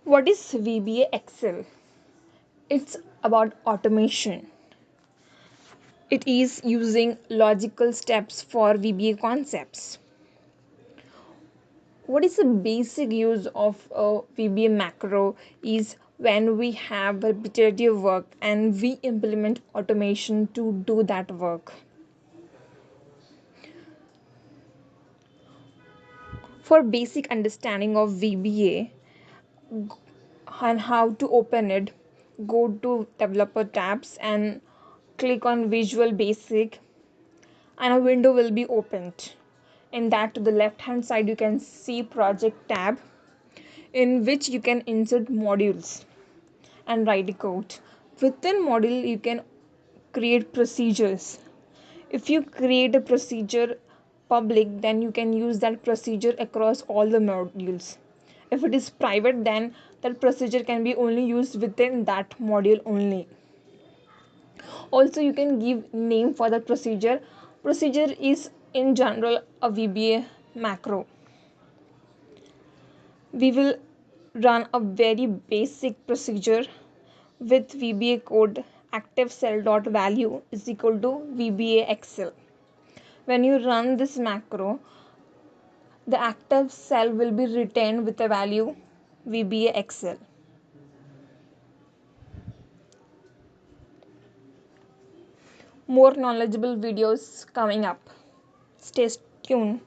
What is VBA Excel? It's about automation. It is using logical steps for VBA concepts. What is the basic use of a VBA macro is when we have repetitive work and we implement automation to do that work. For basic understanding of VBA and how to open it, go to developer tabs and click on Visual Basic and a window will be opened. In that, to the left hand side you can see project tab in which you can insert modules and write a code. Within module you can create procedures. If you create a procedure public, then you can use that procedure across all the modules. If it is private, then that procedure can be only used within that module only. Also, you can give name for the procedure. Procedure is in general a VBA macro. We will run a very basic procedure with VBA code active cell dot value is equal to VBA Excel. When you run this macro, the active cell will be retained with the value VBA Excel. More knowledgeable videos coming up. Stay tuned.